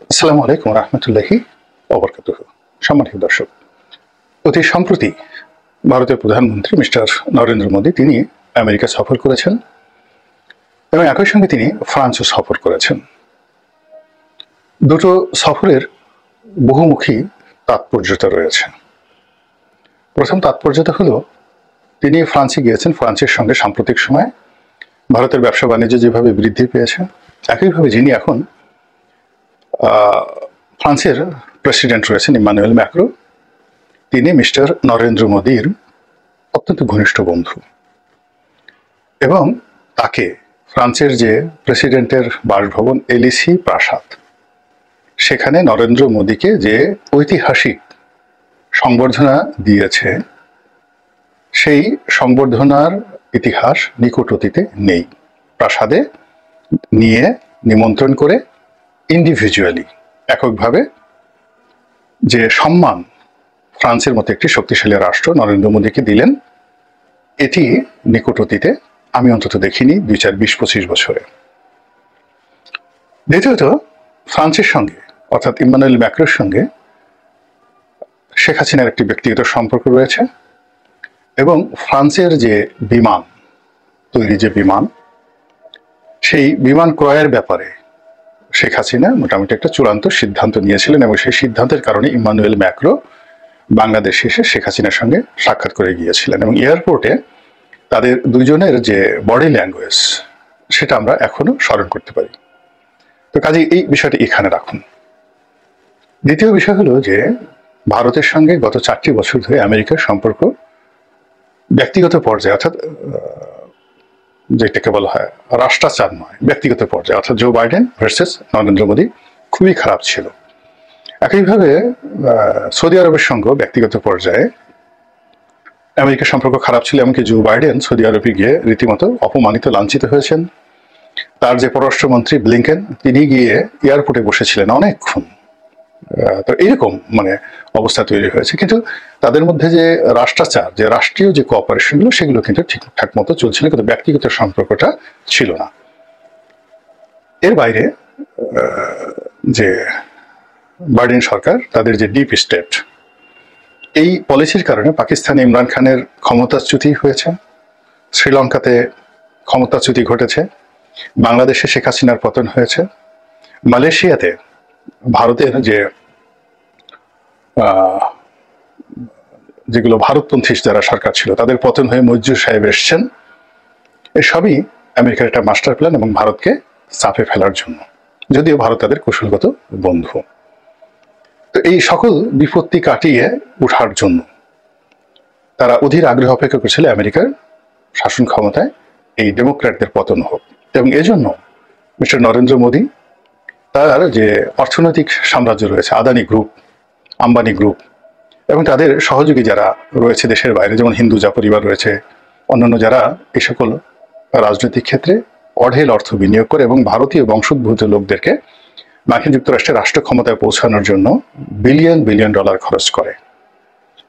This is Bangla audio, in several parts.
আসসালামু আলাইকুম রহমতুল্লাহি ওবরকাতুহু। সম্মানিত দর্শক, অতি সম্প্রতি ভারতের প্রধানমন্ত্রী মিস্টার নরেন্দ্র মোদী তিনি আমেরিকা সফর করেছেন এবং একই সঙ্গে তিনি ফ্রান্সও সফর করেছেন। দুটো সফরের বহুমুখী তাৎপর্যতা রয়েছে। প্রথম তাৎপর্যতা হলো তিনি ফ্রান্সে গিয়েছেন, ফ্রান্সের সঙ্গে সাম্প্রতিক সময়ে ভারতের ব্যবসা বাণিজ্য যেভাবে বৃদ্ধি পেয়েছে, একইভাবে যিনি এখন ফ্রান্সের প্রেসিডেন্ট রয়েছেন ইমানুয়েল ম্যাক্রো, তিনি মিস্টার নরেন্দ্র মোদীর অত্যন্ত ঘনিষ্ঠ বন্ধু এবং তাকে ফ্রান্সের যে প্রেসিডেন্টের বাসভবন এলিসি প্রাসাদ, সেখানে নরেন্দ্র মোদীকে যে ঐতিহাসিক সংবর্ধনা দিয়েছে, সেই সংবর্ধনার ইতিহাস নিকট অতীতে নেই। প্রাসাদে নিয়ে নিমন্ত্রণ করে ইন্ডিভিজুয়ালি এককভাবে যে সম্মান ফ্রান্সের মতো একটি শক্তিশালী রাষ্ট্র নরেন্দ্র মোদীকে দিলেন, এটি নিকট অতীতে আমি অন্তত দেখিনি 20-25 বছরে। দ্বিতীয়ত, ফ্রান্সের সঙ্গে অর্থাৎ ইমানুয়েল ম্যাক্রোর সঙ্গে শেখ হাসিনার একটি ব্যক্তিগত সম্পর্ক রয়েছে এবং ফ্রান্সের যে বিমান তৈরি, যে বিমান, সেই বিমান ক্রয়ের ব্যাপারে শেখ হাসিনা মোটামুটি একটা চূড়ান্ত সিদ্ধান্ত নিয়েছিলেন এবং সেই সিদ্ধান্তের কারণে ইমানুয়েল ম্যাক্রো বাংলাদেশে এসে শেখ হাসিনার সঙ্গে সাক্ষাৎ করে গিয়েছিলেন এবং এয়ারপোর্টে তাদের দুজনের যে বডি ল্যাঙ্গুয়েজ, সেটা আমরা এখনো স্মরণ করতে পারি। তো কাজে এই বিষয়টি এখানে রাখুন। দ্বিতীয় বিষয় হলো যে ভারতের সঙ্গে গত 4টি বছর ধরে আমেরিকার সম্পর্ক ব্যক্তিগত পর্যায়ে, অর্থাৎ যেটাকে বলা হয় রাষ্ট্রাচার নয়, ব্যক্তিগত পর্যায়ে, অর্থাৎ Joe Biden versus Narendra Modi খুবই খারাপ ছিল। একইভাবে সৌদি আরবের সঙ্গে ব্যক্তিগত পর্যায়ে আমেরিকার সম্পর্ক খারাপ ছিল, এমনকি জো বাইডেন সৌদি আরবে গিয়ে রীতিমতো অপমানিত, লাঞ্ছিত হয়েছেন। তার যে পররাষ্ট্রমন্ত্রী ব্লিংকেন, তিনি গিয়ে এয়ারপোর্টে বসেছিলেন অনেকক্ষণ। তো এইরকম অবস্থা তৈরি হয়েছে, কিন্তু তাদের মধ্যে যে রাষ্ট্রাচার, যে রাষ্ট্রীয় যে কোঅপারেশনগুলো, সেগুলো কিন্তু ঠিকঠাক মতো চলছিল, কিন্তু ব্যক্তিগত সম্পর্কটা ছিল না। এর বাইরে যে বাইডেন সরকার, তাদের যে ডিপ স্টেট, এই পলিসির কারণে পাকিস্তানে ইমরান খানের ক্ষমতাচ্যুতি হয়েছে, শ্রীলঙ্কাতে ক্ষমতাচ্যুতি ঘটেছে, বাংলাদেশে শেখ হাসিনার পতন হয়েছে, মালয়েশিয়াতে ভারতের যেগুলো ভারতপন্থী যারা সরকার ছিল, তাদের পতন হয়ে মঞ্জুর সাহেব এসছেন। এসবই আমেরিকার একটা মাস্টার প্ল্যান এবং ভারতকে চাপে ফেলার জন্য, যদিও ভারত তাদের কৌশলগত বন্ধু। তো এই সকল বিপত্তি কাটিয়ে ওঠার জন্য তারা অধীর আগ্রহ অপেক্ষা করছিল আমেরিকার শাসন ক্ষমতায় এই ডেমোক্র্যাটদের পতন হোক, এবং এজন্য মিস্টার নরেন্দ্র মোদী তার যে অর্থনৈতিক সাম্রাজ্য রয়েছে, আদানি গ্রুপ, আম্বানি গ্রুপ, এবং তাদের সহযোগী যারা রয়েছে দেশের বাইরে, যেমন হিন্দুজা পরিবার রয়েছে, অন্যান্য যারা এই সকল রাজনৈতিক ক্ষেত্রে অঢেল অর্থ বিনিয়োগ করে এবং ভারতীয় বংশোদ্ভূত লোকদেরকে মার্কিন যুক্তরাষ্ট্রের রাষ্ট্র ক্ষমতায় পৌঁছানোর জন্য বিলিয়ন বিলিয়ন ডলার খরচ করে।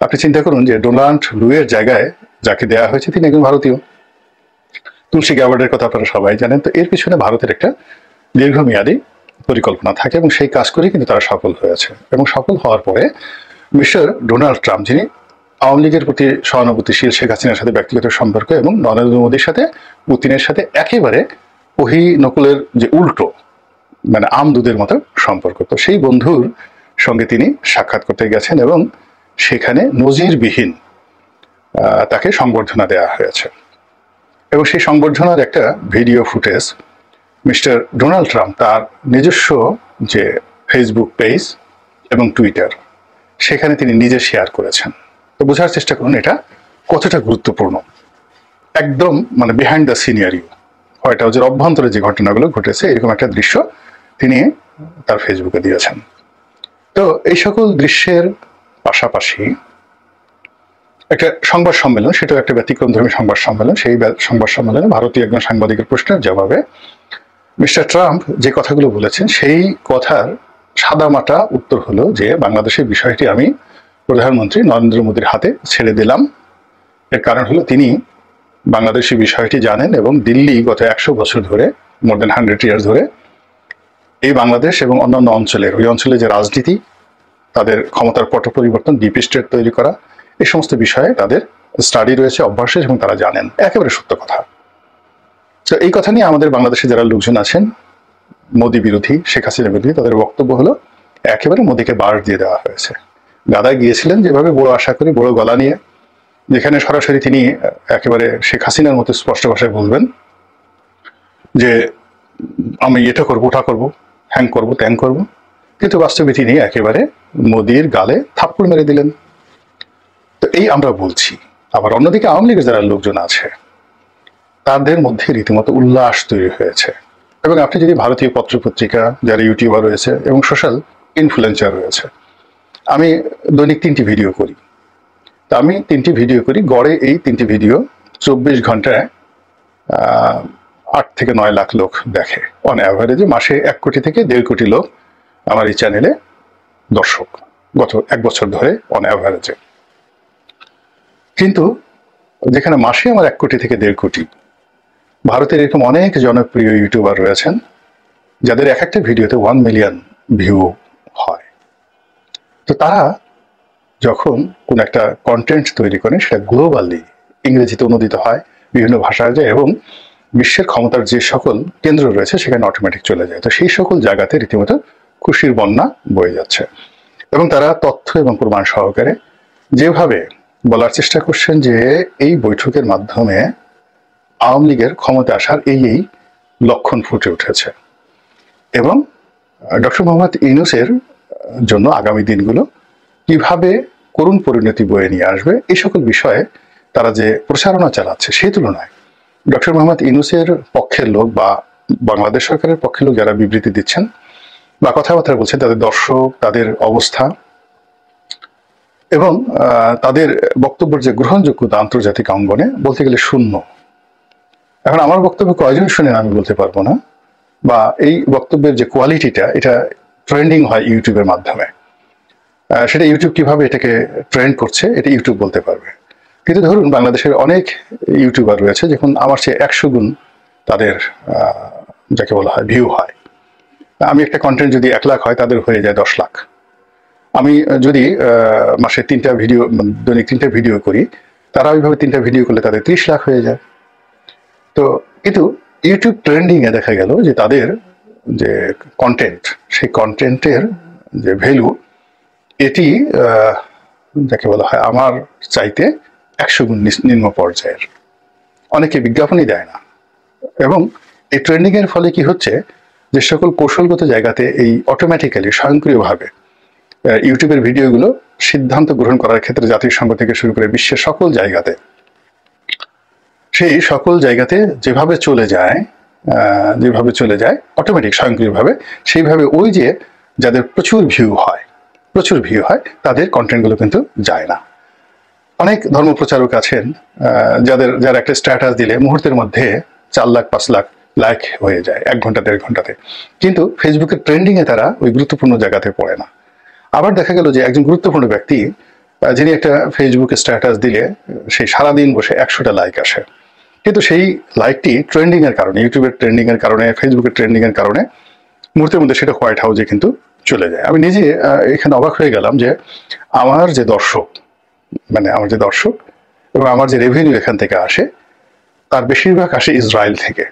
আপনি চিন্তা করুন যে ডোনাল্ড লুয়ের জায়গায় যাকে দেওয়া হয়েছে, তিনি একজন ভারতীয়। তুলসী গ্যাবার্ডের কথা আপনারা সবাই জানেন। তো এর পিছনে ভারতের একটা দীর্ঘমেয়াদী পরিকল্পনা থাকে এবং সেই কাজ করে কিন্তু তারা সফল হয়েছে। এবং সফল হওয়ার পরে মিস্টার ডোনাল্ড ট্রাম্প, যিনি আওয়ামী লীগের প্রতি সহানুভূতিশীল, শেখ হাসিনার সাথে ব্যক্তিগত সম্পর্ক এবং নরেন্দ্র মোদীর সাথে, পুতিনের সাথে একেবারে ওহি নকুলের যে উল্টো, আম দুধের মতো সম্পর্ক, তো সেই বন্ধুর সঙ্গে তিনি সাক্ষাৎ করতে গেছেন এবং সেখানে নজিরবিহীন তাকে সংবর্ধনা দেওয়া হয়েছে। এবং সেই সংবর্ধনার একটা video footage mister Donald Trump তার নিজস্ব যে ফেসবুক পেজ এবং টুইটার, সেখানে তিনি নিজে শেয়ার করেছেন। তো বোঝার চেষ্টা করুন এটা কতটা গুরুত্বপূর্ণ। একদম বিহাইন্ড দ্য সিনারিও, হোয়াইট হাউসের অভ্যন্তরে যে ঘটনাগুলো ঘটেছে, এরকম একটা দৃশ্য তিনি তার ফেসবুকে দিয়েছেন। তো এই সকল দৃশ্যের পাশাপাশি একটা সংবাদ সম্মেলন, সেটাও একটা ব্যতিক্রমধর্মী সংবাদ সম্মেলন। সেই সংবাদ সম্মেলনে ভারতীয় একজন সাংবাদিকের প্রশ্নের জবাবে মিস্টার ট্রাম্প যে কথাগুলো বলেছেন, সেই কথার সাদামাটা উত্তর হলো যে বাংলাদেশের বিষয়টি আমি প্রধানমন্ত্রী নরেন্দ্র মোদীর হাতে ছেড়ে দিলাম। এর কারণ হলো তিনি বাংলাদেশি বিষয়টি জানেন এবং দিল্লি গত 100 বছর ধরে, মোর দেন 100 ইয়ার্স ধরে এই বাংলাদেশ এবং অন্যান্য অঞ্চলের ওই অঞ্চলে যে রাজনীতি, তাদের ক্ষমতার পট পরিবর্তন, ডিপ স্টেট তৈরি করা, এই সমস্ত বিষয়ে তাদের স্টাডি রয়েছে, অভ্যাস, এবং তারা জানেন। একেবারে সত্য কথা। তো এই কথা নিয়ে আমাদের বাংলাদেশে যারা লোকজন আছেন মোদী বিরোধী, শেখ হাসিনা বিরোধী, তাদের বক্তব্য হলো একেবারে মোদীকে বার দিয়ে দেওয়া হয়েছে। গাদায় গিয়েছিলেন যেভাবে বড় আশা করি, বড় গলা নিয়ে, যেখানে সরাসরি তিনি একেবারে শেখ হাসিনার মতো স্পষ্ট ভাষায় বলবেন যে আমি এটা করবো, ওটা করবো, হ্যাং করবো, ত্যাং করবো, কিন্তু বাস্তবে তিনি একেবারে মোদীর গালে থাপ্পড় মেরে দিলেন। তো এই আমরা বলছি। আবার অন্যদিকে আওয়ামী লীগের যারা লোকজন আছে তাদের মধ্যে রীতিমতো উল্লাস তৈরি হয়েছে। এবং আপনি যদি ভারতীয় পত্রপত্রিকা, যারা ইউটিউবার রয়েছে এবং সোশ্যাল ইনফ্লুয়েন্সার রয়েছে, আমি দৈনিক 3টি ভিডিও করি। তা আমি 3টি ভিডিও করি, গড়ে এই 3টি ভিডিও 24 ঘন্টায় 8 থেকে 9 লাখ লোক দেখে। অন অ্যাভারেজে মাসে 1 কোটি থেকে 1.5 কোটি লোক আমার এই চ্যানেলে দর্শক, গত 1 বছর ধরে অন অ্যাভারেজে। কিন্তু যেখানে মাসে আমার 1 কোটি থেকে 1.5 কোটি, ভারতের এরকম অনেক জনপ্রিয় ইউটিউবার রয়েছেন যাদের এক একটা ভিডিওতে 1 মিলিয়ন ভিউ হয়। তো তারা যখন কোন একটা কন্টেন্ট তৈরি করেন, সেটা গ্লোবালি ইংরেজিতে অনুদিত হয়, বিভিন্ন ভাষায় যায় এবং বিশ্বের ক্ষমতার যে সকল কেন্দ্র রয়েছে সেখানে অটোমেটিক চলে যায়। তো সেই সকল জায়গাতে রীতিমতো খুশির বন্যা বয়ে যাচ্ছে। এবং তারা তথ্য এবং প্রমাণ সহকারে যেভাবে বলার চেষ্টা করছেন যে এই বৈঠকের মাধ্যমে আওয়ামী লীগের ক্ষমতা আসার এই লক্ষণ ফুটে উঠেছে এবং ডক্টর মোহাম্মদ ইউনূসের জন্য আগামী দিনগুলো কিভাবে করুণ পরিণতি বয়ে নিয়ে আসবে, এই সকল বিষয়ে তারা যে প্রচারণা চালাচ্ছে, সেই তুলনায় ডক্টর মোহাম্মদ ইউনূসের পক্ষের লোক বা বাংলাদেশ সরকারের পক্ষের লোক যারা বিবৃতি দিচ্ছেন বা কথাবার্তা বলছেন, তাদের দর্শক, তাদের অবস্থা এবং তাদের বক্তব্যের যে গ্রহণযোগ্যতা আন্তর্জাতিক অঙ্গনে বলতে গেলে শূন্য। এখন আমার বক্তব্য কয়জন শুনেন আমি বলতে পারবো না, বা এই বক্তব্যের যে কোয়ালিটিটা, এটা ট্রেন্ডিং হয় ইউটিউবের মাধ্যমে, সেটা ইউটিউব কিভাবে এটাকে ট্রেন্ড করছে এটা ইউটিউব বলতে পারবে। কিন্তু ধরুন বাংলাদেশের অনেক ইউটিউবার রয়েছে, যখন আমার চেয়ে 100 গুণ তাদের যাকে বলা হয় ভিউ হয়। আমি একটা কন্টেন্ট যদি 1 লাখ হয়, তাদের হয়ে যায় 10 লাখ। আমি যদি মাসে 3টা ভিডিও, দৈনিক 3টা ভিডিও করি, তারা ওইভাবে 3টা ভিডিও করলে তাদের 30 লাখ হয়ে যায়। তো কিন্তু ইউটিউব ট্রেন্ডিং এ দেখা গেল যে তাদের যে কন্টেন্ট, সেই কন্টেন্টের যে ভ্যালু, এটি যাকে বলা হয় আমার চাইতে 100 গুণ নিম্ন পর্যায়ের। অনেকে বিজ্ঞাপনই দেয় না। এবং এই ট্রেন্ডিং এর ফলে কি হচ্ছে, যে সকল কৌশলগত জায়গাতে এই অটোমেটিক্যালি স্বয়ংক্রিয়ভাবে ইউটিউবের ভিডিওগুলো সিদ্ধান্ত গ্রহণ করার ক্ষেত্রে জাতিসংঘ থেকে শুরু করে বিশ্বের সকল জায়গাতে, সেই সকল জায়গাতে যেভাবে চলে যায় অটোমেটিক স্বয়ংক্রিয়ভাবে, সেইভাবে ওই যে যাদের প্রচুর ভিউ হয় তাদের কন্টেন্টগুলো কিন্তু যায় না। অনেক ধর্মপ্রচারক আছেন যারা একটা স্ট্যাটাস দিলে মুহূর্তের মধ্যে 4 লাখ 5 লাখ লাইক হয়ে যায় 1 ঘন্টা 1.5 ঘন্টাতে, কিন্তু ফেসবুকের ট্রেন্ডিং এ তারা ওই গুরুত্বপূর্ণ জায়গাতে পড়ে না। আবার দেখা গেল যে একজন গুরুত্বপূর্ণ ব্যক্তি যিনি একটা ফেসবুকে স্ট্যাটাস দিলে সেই সারাদিন বসে 100টা লাইক আসে, কিন্তু সেই লাইকটি ট্রেন্ডিং এর কারণে, ইউটিউবের ট্রেন্ডিং এর কারণে, ফেসবুকের ট্রেন্ডিং এর কারণে মুহূর্তের মধ্যে সেটা হোয়াইট হাউসে কিন্তু চলে যায়। আমি নিজে এখানে অবাক হয়ে গেলাম যে আমার যে দর্শক এবং আমার যে রেভিনিউ এখান থেকে আসে, তার বেশিরভাগ আসে ইসরায়েল থেকে।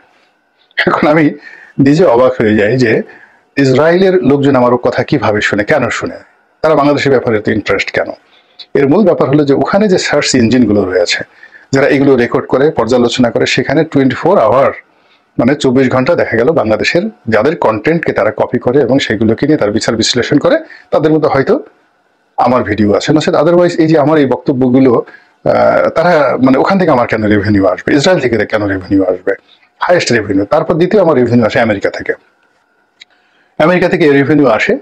এখন আমি নিজে অবাক হয়ে যাই যে ইসরায়েলের লোকজন আমার কথা কিভাবে শুনে, কেন শুনে, তারা বাংলাদেশের ব্যাপারে এত ইন্টারেস্ট কেন? এর মূল ব্যাপার হলো যে ওখানে যে সার্চ ইঞ্জিনগুলো রয়েছে, যারা এগুলো রেকর্ড করে, পর্যালোচনা করে, সেখানে 24 আওয়ার মানে 24 ঘন্টা দেখা গেল বাংলাদেশের যাদের কন্টেন্টকে তারা কপি করে এবং সেগুলোকে নিয়ে তার বিচার বিশ্লেষণ করে, তাদের মধ্যে হয়তো আমার ভিডিও আছে না। আদারওয়াইজ এই যে আমার এই বক্তব্যগুলো তারা মানে ওখান থেকে আমার কেন রেভিনিউ আসবে, ইসরায়েল থেকে কেন রেভিনিউ আসবে, হাইয়েস্ট রেভিনিউ। তারপর দ্বিতীয় আমার রেভিনিউ আসে আমেরিকা থেকে রেভিনিউ আসে।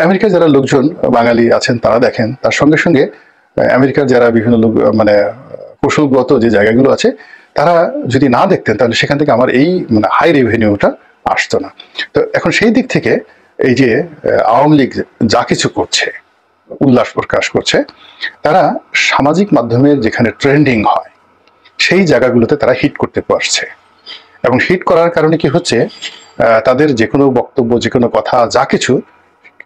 আমেরিকার যারা লোকজন বাঙালি আছেন তারা দেখেন, তার সঙ্গে সঙ্গে আমেরিকার যারা বিভিন্ন লোক মানে কৌশলগত যে জায়গাগুলো আছে, তারা যদি না দেখতেন তাহলে সেখান থেকে আমার এই মানে হাই রেভিনিউটা আসতো না। তো এখন সেই দিক থেকে এই যে আওয়ামী লীগ যা কিছু করছে, উল্লাস প্রকাশ করছে, তারা সামাজিক মাধ্যমের যেখানে ট্রেন্ডিং হয় সেই জায়গাগুলোতে তারা হিট করতে পারছে। এবং হিট করার কারণে কি হচ্ছে, তাদের যে কোনো বক্তব্য, যে কোনো কথা, যা কিছু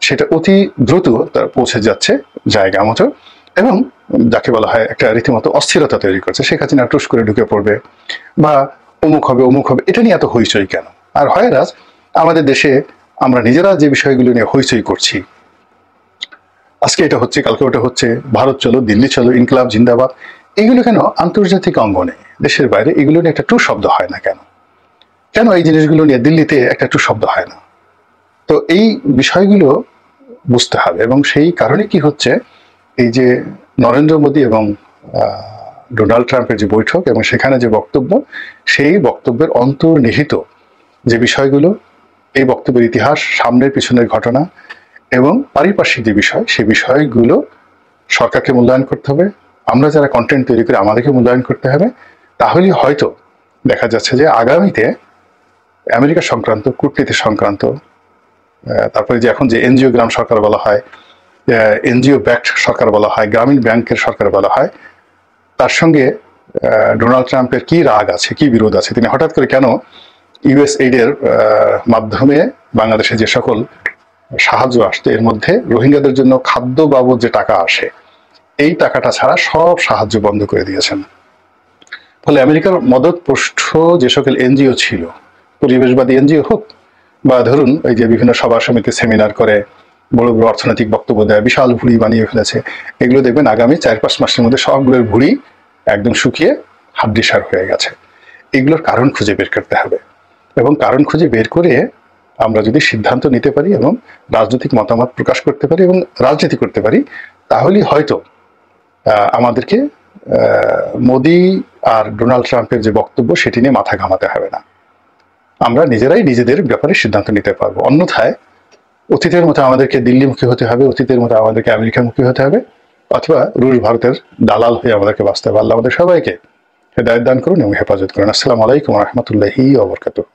সেটা অতি দ্রুত তার পৌঁছে যাচ্ছে জায়গা মতো, এবং যাকে বলা হয় একটা রীতিমতো অস্থিরতা তৈরি করছে। শেখ হাসিনা টুস করে ঢুকে পড়বে বা অমুক হবে অমুক হবে, এটা নিয়ে এত হইচই কেন? আর হয় রাজ, আমাদের দেশে আমরা নিজেরা যে বিষয়গুলো নিয়ে হইচই করছি, আজকে এটা হচ্ছে, কালকে ওটা হচ্ছে, ভারত চলো, দিল্লি চলো, ইনকলাব জিন্দাবাদ, এগুলো কেন আন্তর্জাতিক অঙ্গনে, দেশের বাইরে এগুলো নিয়ে একটা টু শব্দ হয় না কেন? কেন এই জিনিসগুলো নিয়ে দিল্লিতে একটা টু শব্দ হয় না? তো এই বিষয়গুলো বুঝতে হবে। এবং সেই কারণে কি হচ্ছে, এই যে নরেন্দ্র মোদী এবং ডোনাল্ড ট্রাম্পের যে বৈঠক এবং সেখানে যে বক্তব্য, সেই বক্তব্যের অন্তর্নিহিত যে বিষয়গুলো, এই বক্তব্যের ইতিহাস, সামনের পিছনের ঘটনা এবং পারিপার্শ্বিক যে বিষয়, সেই বিষয়গুলো সরকারকে মূল্যায়ন করতে হবে। আমরা যারা কন্টেন্ট তৈরি করি আমাদেরকে মূল্যায়ন করতে হবে। তাহলে হয়তো দেখা যাচ্ছে যে আগামীতে আমেরিকা সংক্রান্ত, কূটনীতি সংক্রান্ত, তারপরে যে এখন যে এনজিও গ্রাম সরকার বলা হয়, এনজিও ব্যাক্ট সরকার বলা হয়, গ্রামীণ ব্যাংকের সরকার বলা হয়, তার সঙ্গে ডোনাল্ড ট্রাম্পের কি রাগ আছে, কি বিরোধ আছে? তিনি হঠাৎ করে কেন ইউএসএইডের মাধ্যমে বাংলাদেশে যে সকল সাহায্য আসছে, এর মধ্যে রোহিঙ্গাদের জন্য খাদ্য বাবদ যে টাকা আসে, এই টাকাটা ছাড়া সব সাহায্য বন্ধ করে দিয়েছেন। ফলে আমেরিকার মদতপুষ্ট যে সকল এনজিও ছিল, পরিবেশবাদী এনজিও হোক বা ধরুন এই যে বিভিন্ন সভা সমিতি সেমিনার করে বড় বড় অর্থনৈতিক বক্তব্য দেয়, বিশাল ভুঁড়ি বানিয়ে ফেলেছে, এগুলো দেখবেন আগামী 4-5 মাসের মধ্যে সবগুলোর ভুঁড়ি একদম শুকিয়ে হাড্ডিসার হয়ে গেছে। এগুলোর কারণ খুঁজে বের করতে হবে, এবং কারণ খুঁজে বের করে আমরা যদি সিদ্ধান্ত নিতে পারি এবং রাজনৈতিক মতামত প্রকাশ করতে পারি এবং রাজনীতি করতে পারি, তাহলেই হয়তো আমাদেরকে মোদি আর ডোনাল্ড ট্রাম্পের যে বক্তব্য, সেটি নিয়ে মাথা ঘামাতে হবে না। আমরা নিজেরাই নিজেদের ব্যাপারে সিদ্ধান্ত নিতে পারবো। অন্যথায় অতীতের মতো আমাদেরকে দিল্লিমুখী হতে হবে, অতীতের মতো আমাদেরকে আমেরিকামুখী হতে হবে, অথবা রুশ ভারতের দালাল হয়ে আমাদেরকে বাঁচতে হবে। আল্লাহ আমাদের সবাইকে হেদায়েত দান করুন এবং হেফাজত করুন। আসসালামু আলাইকুম ওয়া রাহমাতুল্লাহি ওয়া বারাকাতুহু।